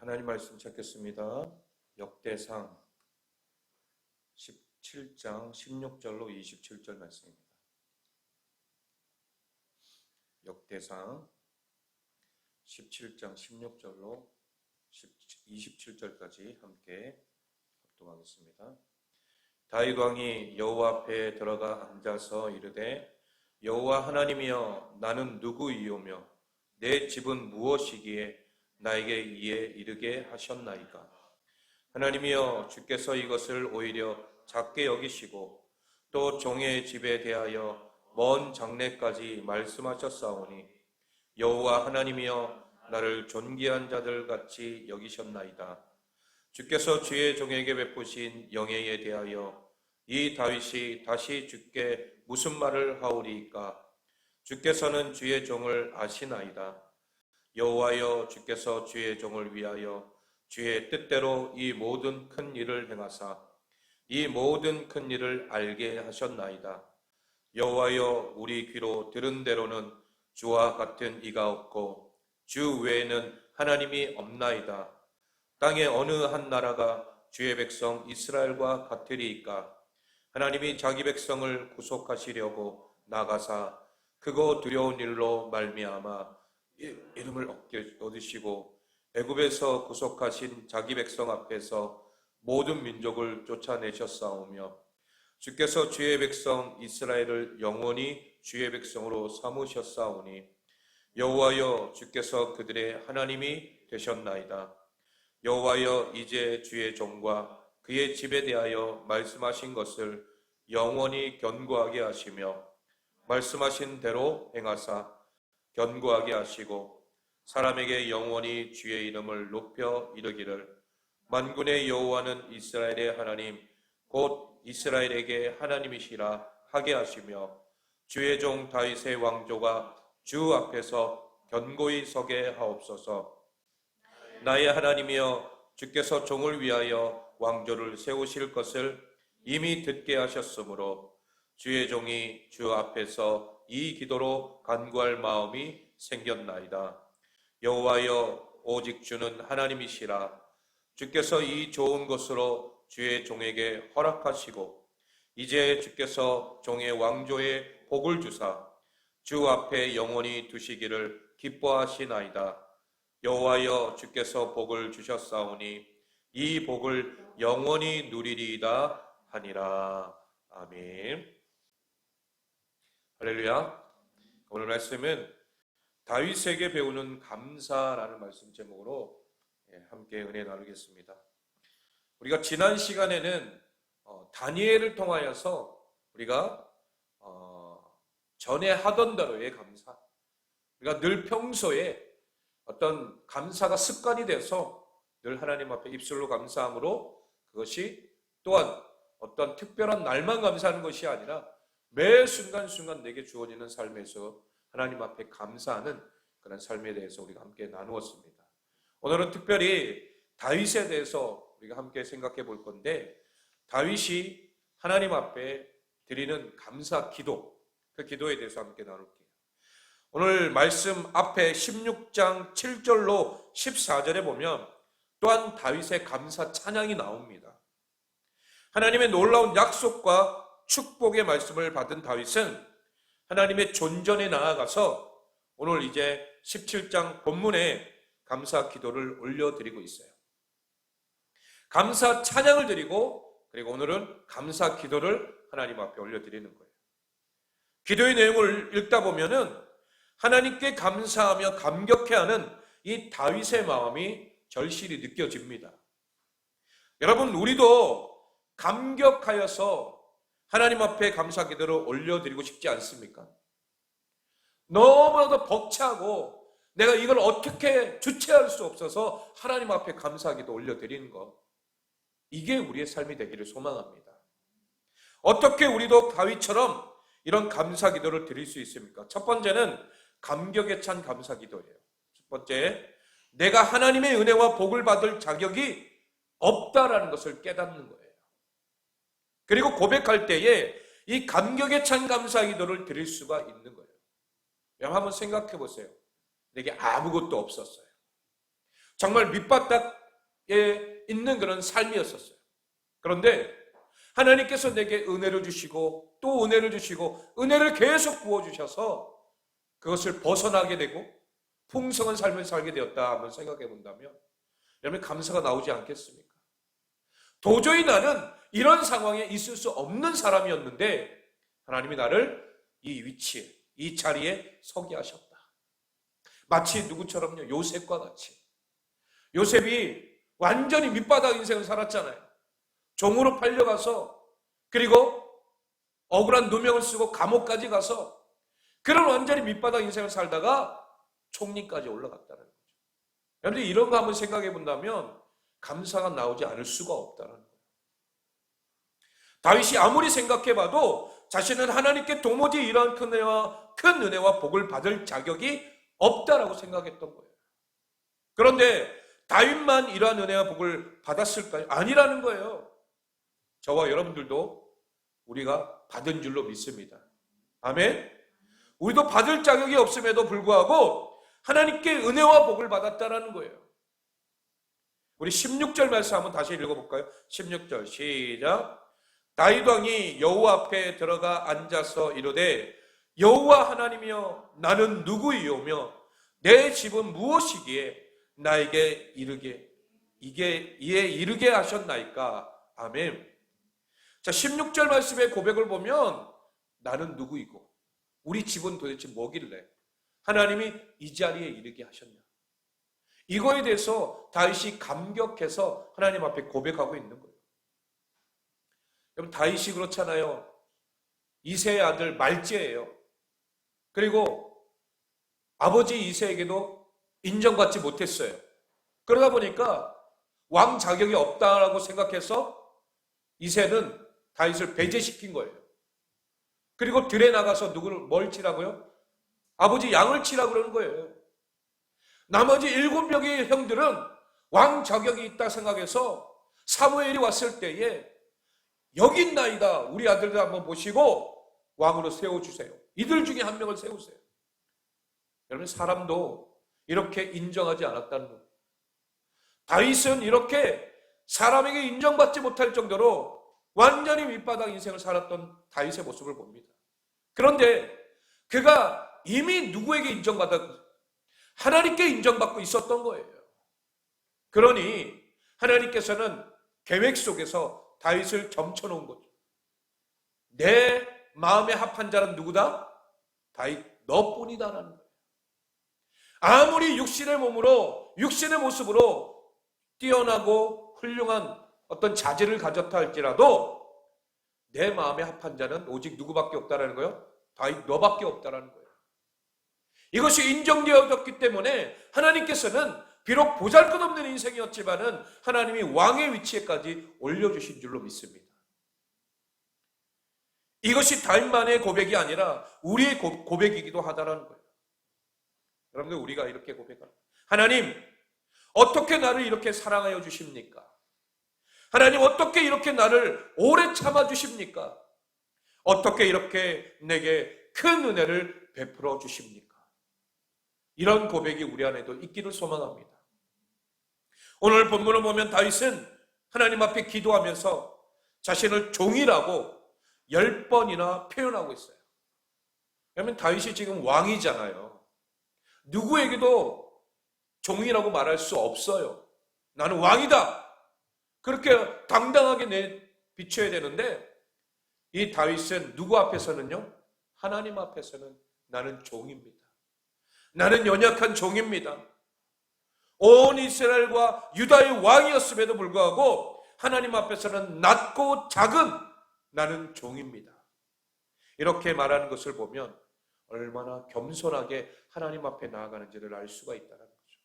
하나님 말씀 찾겠습니다. 역대상 17장 16절로 27절 말씀입니다. 역대상 17장 16절로 27절까지 함께 합독하겠습니다. 다윗 왕이 여호와 앞에 들어가 앉아서 이르되 여호와 하나님이여 나는 누구이오며 내 집은 무엇이기에 나에게 이에 이르게 하셨나이까. 하나님이여 주께서 이것을 오히려 작게 여기시고 또 종의 집에 대하여 먼 장래까지 말씀하셨사오니 여호와 하나님이여 나를 존귀한 자들 같이 여기셨나이다. 주께서 주의 종에게 베푸신 영예에 대하여 이 다윗이 다시 주께 무슨 말을 하오리이까. 주께서는 주의 종을 아시나이다. 여호와여 주께서 주의 종을 위하여 주의 뜻대로 이 모든 큰 일을 행하사 이 모든 큰 일을 알게 하셨나이다. 여호와여 우리 귀로 들은 대로는 주와 같은 이가 없고 주 외에는 하나님이 없나이다. 땅의 어느 한 나라가 주의 백성 이스라엘과 같으리이까. 하나님이 자기 백성을 구속하시려고 나가사 크고 두려운 일로 말미암아 이름을 얻으시고 애굽에서 구속하신 자기 백성 앞에서 모든 민족을 쫓아내셨사오며 주께서 주의 백성 이스라엘을 영원히 주의 백성으로 삼으셨사오니 여호와여 주께서 그들의 하나님이 되셨나이다. 여호와여 이제 주의 종과 그의 집에 대하여 말씀하신 것을 영원히 견고하게 하시며 말씀하신 대로 행하사 견고하게 하시고 사람에게 영원히 주의 이름을 높여 이르기를 만군의 여호와는 이스라엘의 하나님 곧 이스라엘에게 하나님이시라 하게 하시며 주의 종 다윗의 왕조가 주 앞에서 견고히 서게 하옵소서. 나의 하나님이여 주께서 종을 위하여 왕조를 세우실 것을 이미 듣게 하셨으므로 주의 종이 주 앞에서 이 기도로 간구할 마음이 생겼나이다. 여호와여 오직 주는 하나님이시라. 주께서 이 좋은 것으로 주의 종에게 허락하시고 이제 주께서 종의 왕조에 복을 주사 주 앞에 영원히 두시기를 기뻐하시나이다. 여호와여 주께서 복을 주셨사오니 이 복을 영원히 누리리이다 하니라. 아멘. 할렐루야. 오늘 말씀은 다윗에게 배우는 감사라는 말씀 제목으로 함께 은혜 나누겠습니다. 우리가 지난 시간에는 다니엘을 통하여서 우리가 전에 하던 대로의 감사, 우리가 늘 평소에 어떤 감사가 습관이 돼서 늘 하나님 앞에 입술로 감사함으로 그것이 또한 어떤 특별한 날만 감사하는 것이 아니라 매 순간순간 내게 주어지는 삶에서 하나님 앞에 감사하는 그런 삶에 대해서 우리가 함께 나누었습니다. 오늘은 특별히 다윗에 대해서 우리가 함께 생각해 볼 건데 다윗이 하나님 앞에 드리는 감사 기도, 그 기도에 대해서 함께 나눌게요. 오늘 말씀 앞에 16장 7절로 14절에 보면 또한 다윗의 감사 찬양이 나옵니다. 하나님의 놀라운 약속과 축복의 말씀을 받은 다윗은 하나님의 존전에 나아가서 오늘 이제 17장 본문에 감사 기도를 올려드리고 있어요. 감사 찬양을 드리고 그리고 오늘은 감사 기도를 하나님 앞에 올려드리는 거예요. 기도의 내용을 읽다 보면은 하나님께 감사하며 감격해하는 이 다윗의 마음이 절실히 느껴집니다. 여러분, 우리도 감격하여서 하나님 앞에 감사 기도를 올려드리고 싶지 않습니까? 너무나도 벅차고 내가 이걸 어떻게 주체할 수 없어서 하나님 앞에 감사 기도 올려드리는 것, 이게 우리의 삶이 되기를 소망합니다. 어떻게 우리도 다윗처럼 이런 감사 기도를 드릴 수 있습니까? 첫 번째는 감격에 찬 감사 기도예요. 첫 번째, 내가 하나님의 은혜와 복을 받을 자격이 없다라는 것을 깨닫는 거예요. 그리고 고백할 때에 이 감격에 찬 감사 기도를 드릴 수가 있는 거예요. 여러분 한번 생각해 보세요. 내게 아무것도 없었어요. 정말 밑바닥 있는 그런 삶이었었어요. 그런데 하나님께서 내게 은혜를 주시고 또 은혜를 주시고 은혜를 계속 부어주셔서 그것을 벗어나게 되고 풍성한 삶을 살게 되었다 한번 생각해 본다면 여러분 감사가 나오지 않겠습니까? 도저히 나는 이런 상황에 있을 수 없는 사람이었는데 하나님이 나를 이 위치에, 이 자리에 서게 하셨다. 마치 누구처럼요? 요셉과 같이. 요셉이 완전히 밑바닥 인생을 살았잖아요. 종으로 팔려가서 그리고 억울한 누명을 쓰고 감옥까지 가서 그런 완전히 밑바닥 인생을 살다가 총리까지 올라갔다는 거죠. 여러분들 이런 거 한번 생각해 본다면 감사가 나오지 않을 수가 없다는 거예요. 다윗이 아무리 생각해 봐도 자신은 하나님께 도무지 이러한 큰 은혜와 복을 받을 자격이 없다라고 생각했던 거예요. 그런데 다윗만 이러한 은혜와 복을 받았을까요? 아니라는 거예요. 저와 여러분들도 우리가 받은 줄로 믿습니다. 아멘? 우리도 받을 자격이 없음에도 불구하고 하나님께 은혜와 복을 받았다라는 거예요. 우리 16절 말씀 한번 다시 읽어볼까요? 16절 시작. 다윗 왕이 여호와 앞에 들어가 앉아서 이르되 여호와 하나님이여 나는 누구이오며 내 집은 무엇이기에 나에게 이르게 하셨나이까. 아멘. 자, 16절 말씀의 고백을 보면 나는 누구이고 우리 집은 도대체 뭐길래 하나님이 이 자리에 이르게 하셨냐. 이거에 대해서 다윗이 감격해서 하나님 앞에 고백하고 있는 거예요. 여러분 다윗이 그렇잖아요. 이새의 아들 말제예요. 그리고 아버지 이새에게도 인정받지 못했어요. 그러다 보니까 왕 자격이 없다라고 생각해서 이새는 다윗을 배제시킨 거예요. 그리고 들에 나가서 뭘 치라고요? 아버지 양을 치라고 그러는 거예요. 나머지 7명의 형들은 왕 자격이 있다 생각해서 사무엘이 왔을 때에 여기 있나이다. 우리 아들들 한번 모시고 왕으로 세워주세요. 이들 중에 한 명을 세우세요. 여러분 사람도 이렇게 인정하지 않았다는 거예요. 다윗은 이렇게 사람에게 인정받지 못할 정도로 완전히 밑바닥 인생을 살았던 다윗의 모습을 봅니다. 그런데 그가 이미 누구에게 인정받았고 하나님께 인정받고 있었던 거예요. 그러니 하나님께서는 계획 속에서 다윗을 점쳐놓은 거죠. 내 마음에 합한 자는 누구다? 다윗 너뿐이다라는 거예요. 아무리 육신의 몸으로 육신의 모습으로 뛰어나고 훌륭한 어떤 자질을 가졌다 할지라도 내 마음에 합한 자는 오직 누구밖에 없다라는 거예요? 다윗 너밖에 없다라는 거예요. 이것이 인정되어졌기 때문에 하나님께서는 비록 보잘것없는 인생이었지만은 하나님이 왕의 위치에까지 올려주신 줄로 믿습니다. 이것이 다윗만의 고백이 아니라 우리의 고백이기도 하다라는 거예요. 여러분들 우리가 이렇게 고백합니다. 하나님 어떻게 나를 이렇게 사랑하여 주십니까? 하나님 어떻게 이렇게 나를 오래 참아 주십니까? 어떻게 이렇게 내게 큰 은혜를 베풀어 주십니까? 이런 고백이 우리 안에도 있기를 소망합니다. 오늘 본문을 보면 다윗은 하나님 앞에 기도하면서 자신을 종이라고 10번이나 표현하고 있어요. 왜냐하면 다윗이 지금 왕이잖아요. 누구에게도 종이라고 말할 수 없어요. 나는 왕이다. 그렇게 당당하게 비춰야 되는데 이 다윗은 누구 앞에서는요? 하나님 앞에서는 나는 종입니다. 나는 연약한 종입니다. 온 이스라엘과 유다의 왕이었음에도 불구하고 하나님 앞에서는 낮고 작은 나는 종입니다. 이렇게 말하는 것을 보면 얼마나 겸손하게 하나님 앞에 나아가는지를 알 수가 있다는 거죠.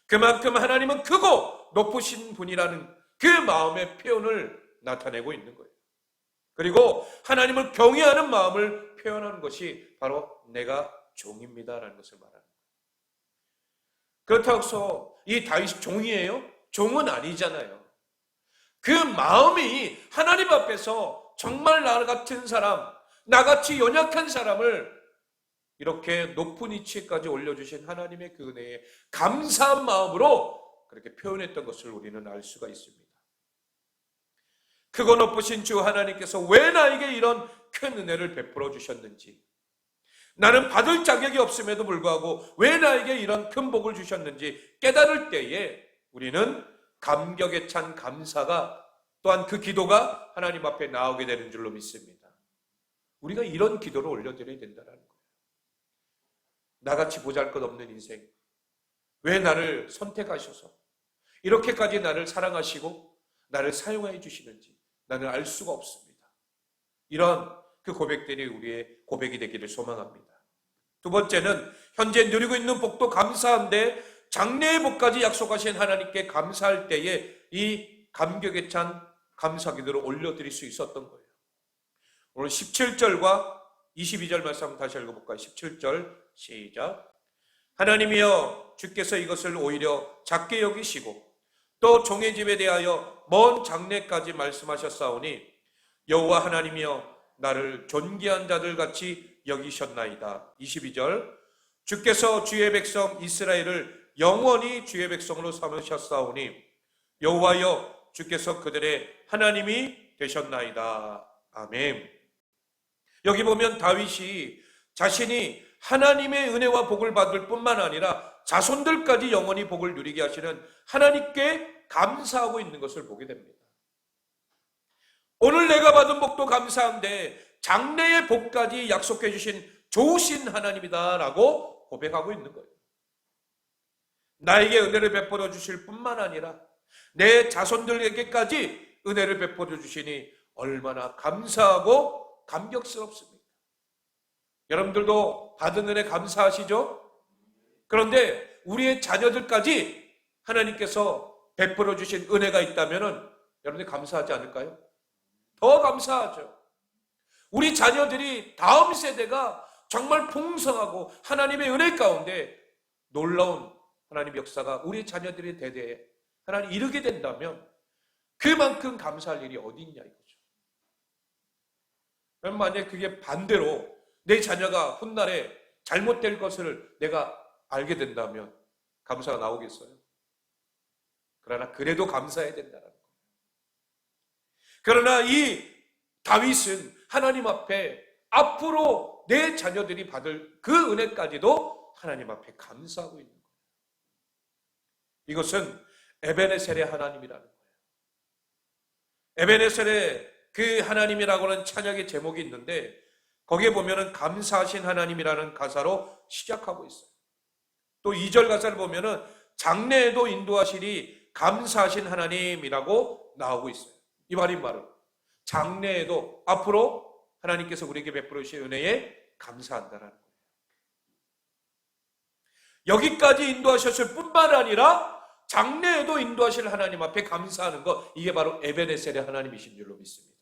그만큼 하나님은 크고 높으신 분이라는 그 마음의 표현을 나타내고 있는 거예요. 그리고 하나님을 경외하는 마음을 표현하는 것이 바로 내가 종입니다라는 것을 말하는 거예요. 그렇다고 해서 이 다윗이 종이에요? 종은 아니잖아요. 그 마음이 하나님 앞에서 정말 나 같은 사람, 나같이 연약한 사람을 이렇게 높은 위치까지 올려주신 하나님의 그 은혜에 감사한 마음으로 그렇게 표현했던 것을 우리는 알 수가 있습니다. 크고 높으신 주 하나님께서 왜 나에게 이런 큰 은혜를 베풀어 주셨는지, 나는 받을 자격이 없음에도 불구하고 왜 나에게 이런 큰 복을 주셨는지 깨달을 때에 우리는 감격에 찬 감사가, 또한 그 기도가 하나님 앞에 나오게 되는 줄로 믿습니다. 우리가 이런 기도를 올려드려야 된다는 거예요. 나같이 보잘것없는 인생, 왜 나를 선택하셔서 이렇게까지 나를 사랑하시고 나를 사용해 주시는지 나는 알 수가 없습니다. 이런 그 고백들이 우리의 고백이 되기를 소망합니다. 두 번째는 현재 누리고 있는 복도 감사한데 장래의 복까지 약속하신 하나님께 감사할 때에 이 감격에 찬 감사 기도를 올려드릴 수 있었던 거예요. 오늘 17절과 22절 말씀 한번 다시 읽어볼까요? 17절 시작. 하나님이여, 주께서 이것을 오히려 작게 여기시고 또 종의 집에 대하여 먼 장래까지 말씀하셨사오니 여호와 하나님이여, 나를 존귀한 자들 같이 여기셨나이다. 22절. 주께서 주의 백성 이스라엘을 영원히 주의 백성으로 삼으셨사오니 여호와여, 주께서 그들의 하나님이 되셨나이다. 아멘. 여기 보면 다윗이 자신이 하나님의 은혜와 복을 받을 뿐만 아니라 자손들까지 영원히 복을 누리게 하시는 하나님께 감사하고 있는 것을 보게 됩니다. 오늘 내가 받은 복도 감사한데 장래의 복까지 약속해 주신 좋으신 하나님이다라고 고백하고 있는 거예요. 나에게 은혜를 베풀어 주실 뿐만 아니라 내 자손들에게까지 은혜를 베풀어 주시니 얼마나 감사하고 감격스럽습니다. 여러분들도 받은 은혜 감사하시죠? 그런데 우리의 자녀들까지 하나님께서 베풀어 주신 은혜가 있다면 여러분들 감사하지 않을까요? 더 감사하죠. 우리 자녀들이 다음 세대가 정말 풍성하고 하나님의 은혜 가운데 놀라운 하나님의 역사가 우리 자녀들의 대대에 하나님 이루게 된다면 그만큼 감사할 일이 어디 있냐 이거죠. 그럼 만약에 그게 반대로 내 자녀가 훗날에 잘못될 것을 내가 알게 된다면 감사가 나오겠어요? 그러나 그래도 감사해야 된다는 거예요. 그러나 이 다윗은 하나님 앞에 앞으로 내 자녀들이 받을 그 은혜까지도 하나님 앞에 감사하고 있는 거예요. 이것은 에베네셀의 하나님이라는 거예요. 에베네셀의 그 하나님이라고 하는 찬양의 제목이 있는데 거기에 보면은 감사하신 하나님이라는 가사로 시작하고 있어요. 또 2절 가사를 보면은 장래에도 인도하시리 감사하신 하나님이라고 나오고 있어요. 이 말이 바로 장래에도 앞으로 하나님께서 우리에게 베풀어 주신 은혜에 감사한다라는 거예요. 여기까지 인도하셨을 뿐만 아니라 장래에도 인도하실 하나님 앞에 감사하는 것, 이게 바로 에베네셀의 하나님이신 줄로 믿습니다.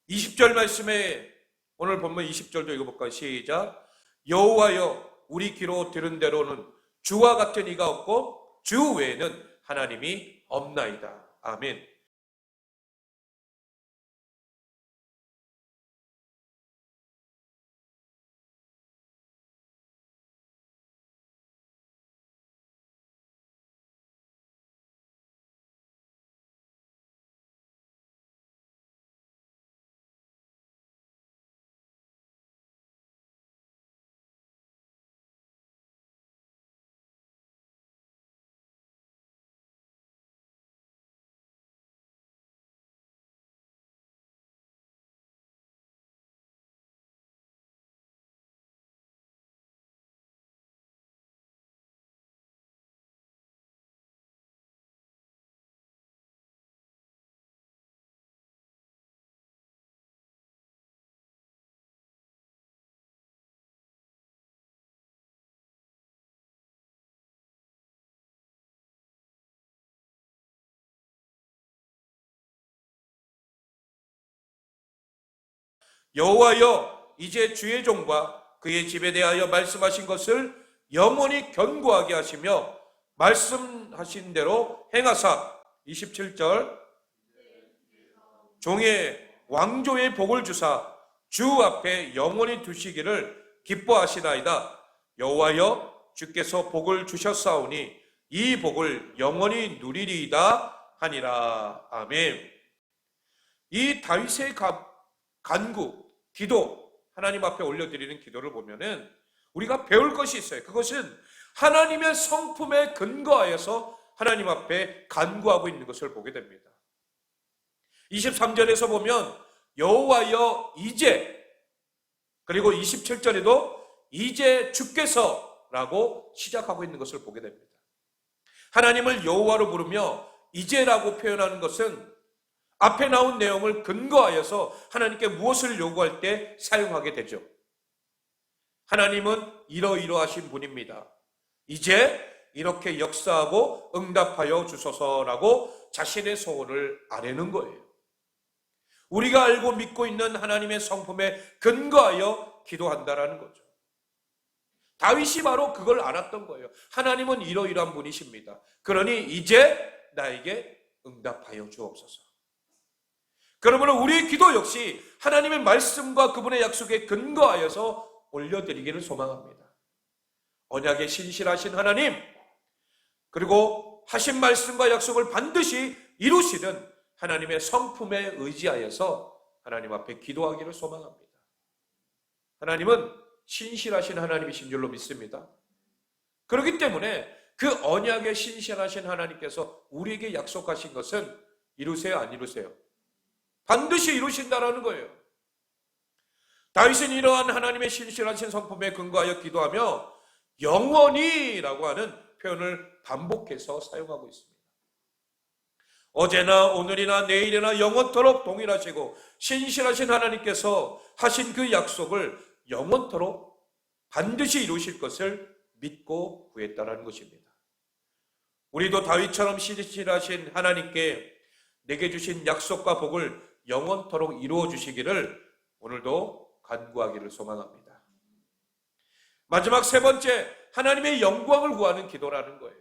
20절 말씀에 오늘 본문 20절도 읽어볼까요? 시작. 여호와여, 우리 귀로 들은 대로는 주와 같은 이가 없고 주 외에는 하나님이 없나이다. 아멘. 여호와여, 이제 주의 종과 그의 집에 대하여 말씀하신 것을 영원히 견고하게 하시며 말씀하신 대로 행하사 27절 종의 왕조의 복을 주사 주 앞에 영원히 두시기를 기뻐하시나이다. 여호와여, 주께서 복을 주셨사오니 이 복을 영원히 누리리이다 하니라. 아멘. 이 다윗의 간구, 기도, 하나님 앞에 올려드리는 기도를 보면은 우리가 배울 것이 있어요. 그것은 하나님의 성품에 근거하여서 하나님 앞에 간구하고 있는 것을 보게 됩니다. 23절에서 보면 여호와여 이제, 그리고 27절에도 이제 주께서 라고 시작하고 있는 것을 보게 됩니다. 하나님을 여호와로 부르며 이제라고 표현하는 것은 앞에 나온 내용을 근거하여서 하나님께 무엇을 요구할 때 사용하게 되죠. 하나님은 이러이러하신 분입니다. 이제 이렇게 역사하고 응답하여 주소서라고 자신의 소원을 아뢰는 거예요. 우리가 알고 믿고 있는 하나님의 성품에 근거하여 기도한다라는 거죠. 다윗이 바로 그걸 알았던 거예요. 하나님은 이러이러한 분이십니다. 그러니 이제 나에게 응답하여 주옵소서. 그러므로 우리의 기도 역시 하나님의 말씀과 그분의 약속에 근거하여서 올려드리기를 소망합니다. 언약에 신실하신 하나님, 그리고 하신 말씀과 약속을 반드시 이루시는 하나님의 성품에 의지하여서 하나님 앞에 기도하기를 소망합니다. 하나님은 신실하신 하나님이신 줄로 믿습니다. 그렇기 때문에 그 언약에 신실하신 하나님께서 우리에게 약속하신 것은 이루세요, 안 이루세요? 반드시 이루신다라는 거예요. 다윗은 이러한 하나님의 신실하신 성품에 근거하여 기도하며 영원히라고 하는 표현을 반복해서 사용하고 있습니다. 어제나 오늘이나 내일이나 영원토록 동일하시고 신실하신 하나님께서 하신 그 약속을 영원토록 반드시 이루실 것을 믿고 구했다는 것입니다. 우리도 다윗처럼 신실하신 하나님께 내게 주신 약속과 복을 영원토록 이루어 주시기를 오늘도 간구하기를 소망합니다. 마지막 세 번째, 하나님의 영광을 구하는 기도라는 거예요.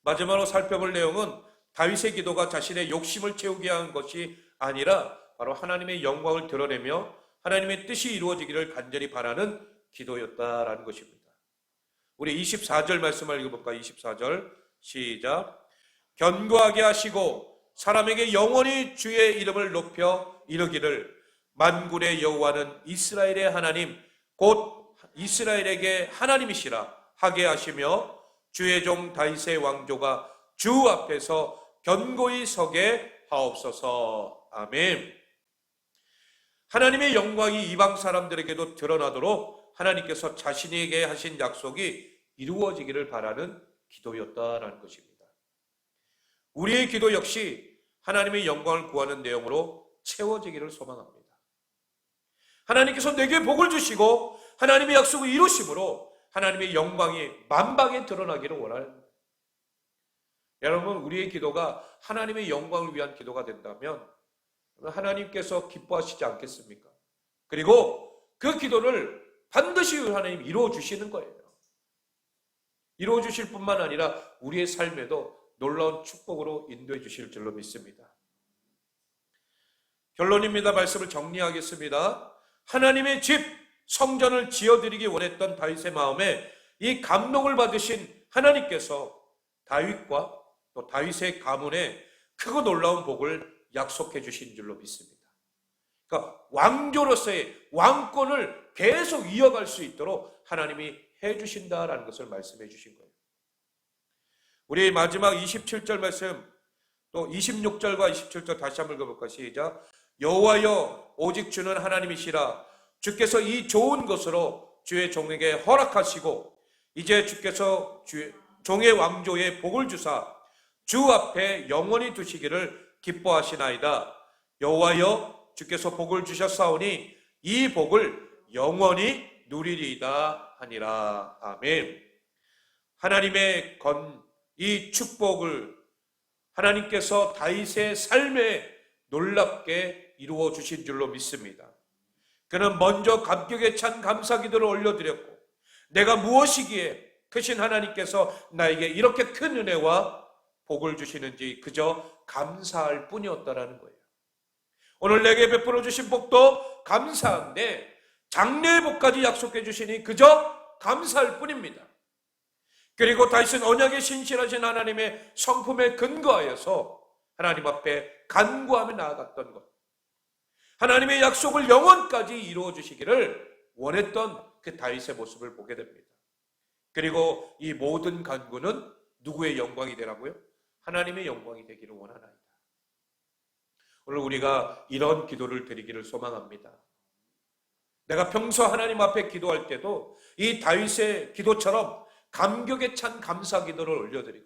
마지막으로 살펴볼 내용은 다윗의 기도가 자신의 욕심을 채우게 한 것이 아니라 바로 하나님의 영광을 드러내며 하나님의 뜻이 이루어지기를 간절히 바라는 기도였다라는 것입니다. 우리 24절 말씀을 읽어볼까요? 24절 시작. 견고하게 하시고 사람에게 영원히 주의 이름을 높여 이르기를 만군의 여호와는 이스라엘의 하나님 곧 이스라엘에게 하나님이시라 하게 하시며 주의 종 다윗의 왕조가 주 앞에서 견고히 서게 하옵소서. 아멘. 하나님의 영광이 이방 사람들에게도 드러나도록 하나님께서 자신에게 하신 약속이 이루어지기를 바라는 기도였다라는 것입니다. 우리의 기도 역시 하나님의 영광을 구하는 내용으로 채워지기를 소망합니다. 하나님께서 내게 복을 주시고 하나님의 약속을 이루심으로 하나님의 영광이 만방에 드러나기를 원합니다. 여러분, 우리의 기도가 하나님의 영광을 위한 기도가 된다면 하나님께서 기뻐하시지 않겠습니까? 그리고 그 기도를 반드시 하나님 이루어 주시는 거예요. 이루어 주실 뿐만 아니라 우리의 삶에도 놀라운 축복으로 인도해 주실 줄로 믿습니다. 결론입니다. 말씀을 정리하겠습니다. 하나님의 집, 성전을 지어드리기 원했던 다윗의 마음에 이 감동을 받으신 하나님께서 다윗과 또 다윗의 가문에 크고 놀라운 복을 약속해 주신 줄로 믿습니다. 그러니까 왕조로서의 왕권을 계속 이어갈 수 있도록 하나님이 해주신다라는 것을 말씀해 주신 거예요. 우리 마지막 27절 말씀, 또 26절과 27절 다시 한번 읽어볼까요? 시작. 여호와여 오직 주는 하나님이시라. 주께서 이 좋은 것으로 주의 종에게 허락하시고 이제 주께서 종의 왕조에 복을 주사 주 앞에 영원히 두시기를 기뻐하시나이다. 여호와여 주께서 복을 주셨사오니 이 복을 영원히 누리리이다 하니라. 아멘. 하나님의 이 축복을 하나님께서 다윗의 삶에 놀랍게 이루어 주신 줄로 믿습니다. 그는 먼저 감격에 찬 감사기도를 올려드렸고 내가 무엇이기에 크신 하나님께서 나에게 이렇게 큰 은혜와 복을 주시는지 그저 감사할 뿐이었다라는 거예요. 오늘 내게 베풀어 주신 복도 감사한데 장래의 복까지 약속해 주시니 그저 감사할 뿐입니다. 그리고 다윗은 언약에 신실하신 하나님의 성품에 근거하여서 하나님 앞에 간구하며 나아갔던 것, 하나님의 약속을 영원까지 이루어 주시기를 원했던 그 다윗의 모습을 보게 됩니다. 그리고 이 모든 간구는 누구의 영광이 되라고요? 하나님의 영광이 되기를 원하나이다. 오늘 우리가 이런 기도를 드리기를 소망합니다. 내가 평소 하나님 앞에 기도할 때도 이 다윗의 기도처럼 감격에 찬 감사 기도를 올려드리고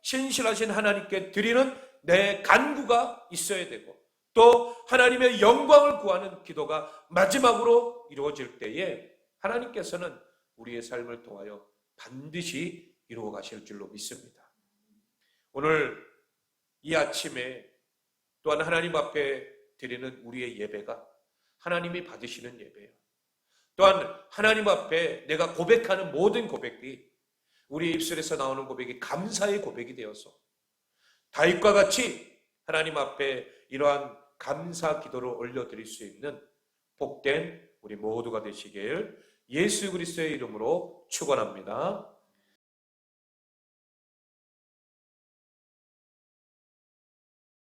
신실하신 하나님께 드리는 내 간구가 있어야 되고, 또 하나님의 영광을 구하는 기도가 마지막으로 이루어질 때에 하나님께서는 우리의 삶을 통하여 반드시 이루어 가실 줄로 믿습니다. 오늘 이 아침에 또한 하나님 앞에 드리는 우리의 예배가 하나님이 받으시는 예배예요. 또한 하나님 앞에 내가 고백하는 모든 고백이, 우리 입술에서 나오는 고백이 감사의 고백이 되어서 다윗과 같이 하나님 앞에 이러한 감사 기도를 올려드릴 수 있는 복된 우리 모두가 되시길 예수 그리스도의 이름으로 축원합니다.